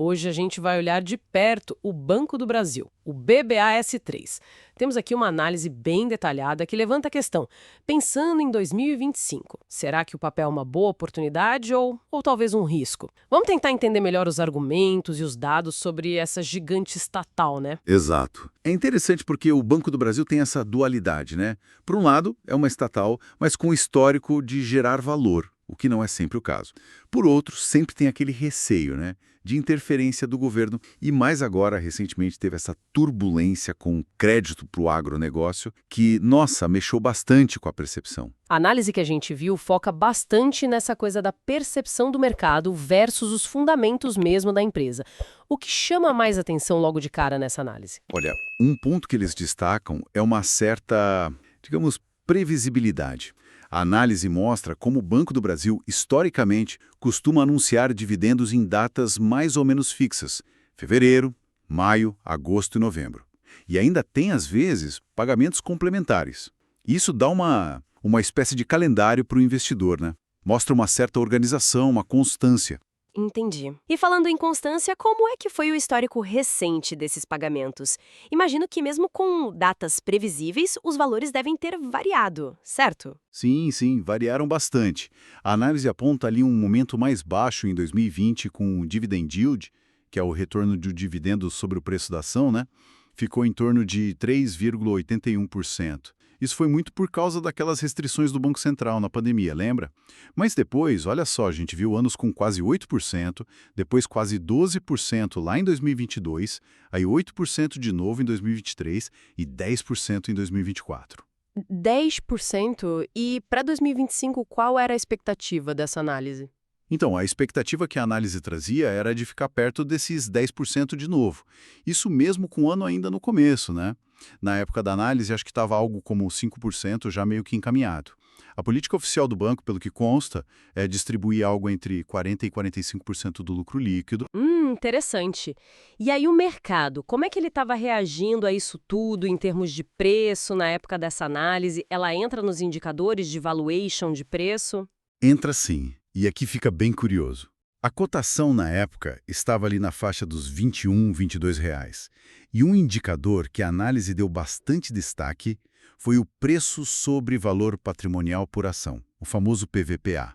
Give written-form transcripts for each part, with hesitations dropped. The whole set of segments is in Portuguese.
Hoje a gente vai olhar de perto o Banco do Brasil, o BBAS3. Temos aqui uma análise bem detalhada que levanta a questão: pensando em 2025, será que o papel é uma boa oportunidade ou talvez um risco? Vamos tentar entender melhor os argumentos e os dados sobre essa gigante estatal, né? Exato. É interessante porque o Banco do Brasil tem essa dualidade, né? Por um lado, é uma estatal, mas com histórico de gerar valor, o que não é sempre o caso. Por outro, sempre tem aquele receio, né? De interferência do governo. E mais agora, recentemente, teve essa turbulência com crédito para o agronegócio que, nossa, mexeu bastante com a percepção. A análise que a gente viu foca bastante nessa coisa da percepção do mercado versus os fundamentos mesmo da empresa. O que chama mais atenção logo de cara nessa análise? Olha, um ponto que eles destacam é uma certa, digamos, previsibilidade. A análise mostra como o Banco do Brasil, historicamente, costuma anunciar dividendos em datas mais ou menos fixas: fevereiro, maio, agosto e novembro. E ainda tem, às vezes, pagamentos complementares. Isso dá uma espécie de calendário para o investidor, né? Mostra uma certa organização, uma constância. Entendi. E falando em constância, como é que foi o histórico recente desses pagamentos? Imagino que mesmo com datas previsíveis, os valores devem ter variado, certo? Sim, sim, variaram bastante. A análise aponta ali um momento mais baixo em 2020 com o dividend yield, que é o retorno do dividendo sobre o preço da ação, né? Ficou em torno de 3,81%. Isso foi muito por causa daquelas restrições do Banco Central na pandemia, lembra? Mas depois, olha só, a gente viu anos com quase 8%, depois quase 12% lá em 2022, aí 8% de novo em 2023 e 10% em 2024. 10%? E para 2025, qual era a expectativa dessa análise? Então, a expectativa que a análise trazia era de ficar perto desses 10% de novo. Isso mesmo com o ano ainda no começo, né? Na época da análise, acho que estava algo como 5% já meio que encaminhado. A política oficial do banco, pelo que consta, é distribuir algo entre 40% e 45% do lucro líquido. Interessante. E aí o mercado, como é que ele estava reagindo a isso tudo em termos de preço na época dessa análise? Ela entra nos indicadores de valuation de preço? Entra sim, e aqui fica bem curioso. A cotação na época estava ali na faixa dos R$ 21, R$ 22. E um indicador que a análise deu bastante destaque foi o preço sobre valor patrimonial por ação, o famoso PVPA.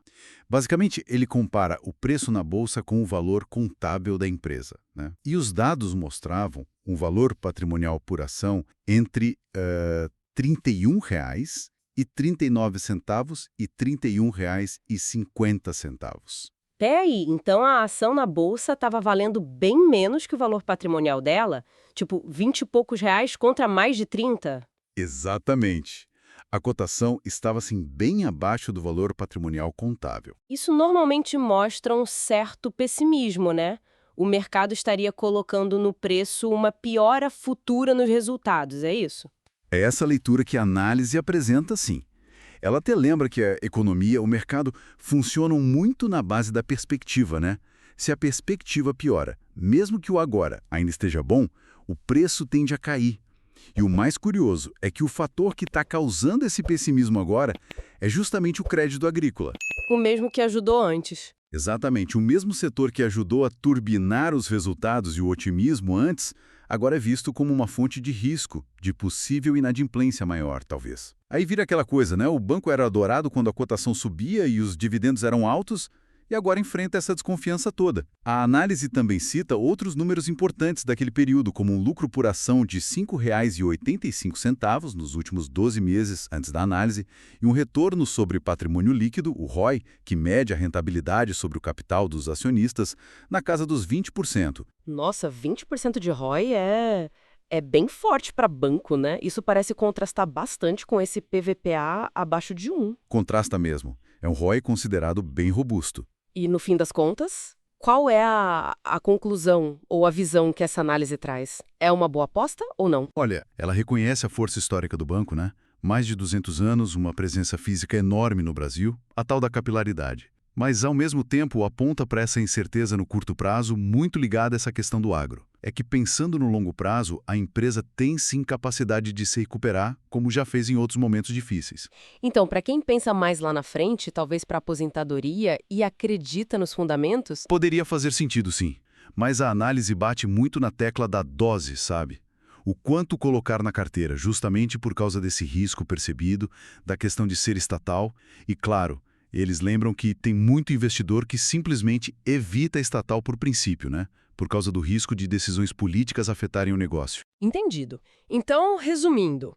Basicamente, ele compara o preço na bolsa com o valor contábil da empresa, né? E os dados mostravam um valor patrimonial por ação entre R$ 31,00 e R$ 39,00 e R$ 31,50. Peraí, então a ação na bolsa estava valendo bem menos que o valor patrimonial dela? Tipo, 20 e poucos reais contra mais de 30? Exatamente. A cotação estava assim bem abaixo do valor patrimonial contábil. Isso normalmente mostra um certo pessimismo, né? O mercado estaria colocando no preço uma piora futura nos resultados, é isso? É essa leitura que a análise apresenta, sim. Ela até lembra que a economia, o mercado, funcionam muito na base da perspectiva, né? Se a perspectiva piora, mesmo que o agora ainda esteja bom, o preço tende a cair. E o mais curioso é que o fator que está causando esse pessimismo agora é justamente o crédito agrícola. O mesmo que ajudou antes. Exatamente, o mesmo setor que ajudou a turbinar os resultados e o otimismo antes, agora é visto como uma fonte de risco, de possível inadimplência maior, talvez. Aí vira aquela coisa, né? O banco era adorado quando a cotação subia e os dividendos eram altos, e agora enfrenta essa desconfiança toda. A análise também cita outros números importantes daquele período, como um lucro por ação de R$ 5,85 nos últimos 12 meses antes da análise, e um retorno sobre patrimônio líquido, o ROI, que mede a rentabilidade sobre o capital dos acionistas, na casa dos 20%. Nossa, 20% de ROI é bem forte para banco, né? Isso parece contrastar bastante com esse PVPA abaixo de 1. Contrasta mesmo. É um ROI considerado bem robusto. E no fim das contas, qual é a conclusão ou a visão que essa análise traz? É uma boa aposta ou não? Olha, ela reconhece a força histórica do banco, né? Mais de 200 anos, uma presença física enorme no Brasil, a tal da capilaridade. Mas, ao mesmo tempo, aponta para essa incerteza no curto prazo, muito ligada a essa questão do agro. É que, pensando no longo prazo, a empresa tem sim capacidade de se recuperar, como já fez em outros momentos difíceis. Então, para quem pensa mais lá na frente, talvez para a aposentadoria e acredita nos fundamentos, Poderia fazer sentido, sim. mas a análise bate muito na tecla da dose, sabe? O quanto colocar na carteira, justamente por causa desse risco percebido, da questão de ser estatal. E, claro, eles lembram que tem muito investidor que simplesmente evita estatal por princípio, né? Por causa do risco de decisões políticas afetarem o negócio. Entendido. Então, resumindo,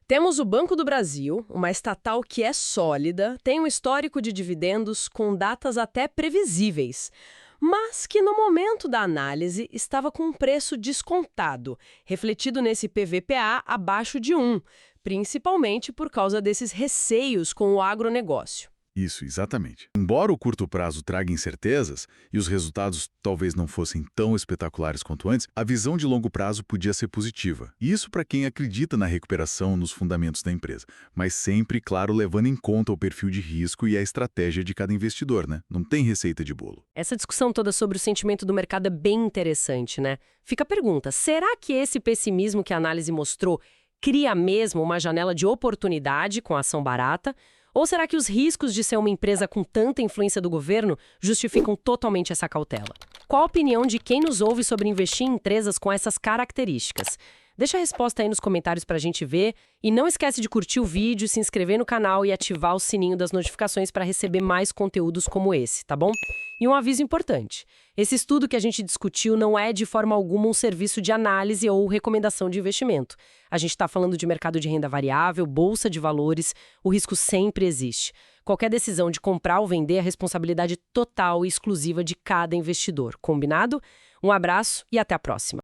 temos o Banco do Brasil, uma estatal que é sólida, tem um histórico de dividendos com datas até previsíveis, mas que no momento da análise estava com um preço descontado, refletido nesse PVPA abaixo de 1, principalmente por causa desses receios com o agronegócio. Isso, exatamente. Embora o curto prazo traga incertezas e os resultados talvez não fossem tão espetaculares quanto antes, a visão de longo prazo podia ser positiva. Isso para quem acredita na recuperação nos fundamentos da empresa, mas sempre, claro, levando em conta o perfil de risco e a estratégia de cada investidor, né? Não tem receita de bolo. Essa discussão toda sobre o sentimento do mercado é bem interessante, né? Fica a pergunta, será que esse pessimismo que a análise mostrou cria mesmo uma janela de oportunidade com a ação barata? Ou será que os riscos de ser uma empresa com tanta influência do governo justificam totalmente essa cautela? Qual a opinião de quem nos ouve sobre investir em empresas com essas características? Deixa a resposta aí nos comentários pra gente ver. E não esquece de curtir o vídeo, se inscrever no canal e ativar o sininho das notificações para receber mais conteúdos como esse, tá bom? E um aviso importante. Esse estudo que a gente discutiu não é de forma alguma um serviço de análise ou recomendação de investimento. A gente está falando de mercado de renda variável, bolsa de valores, o risco sempre existe. Qualquer decisão de comprar ou vender é responsabilidade total e exclusiva de cada investidor. Combinado? Um abraço e até a próxima.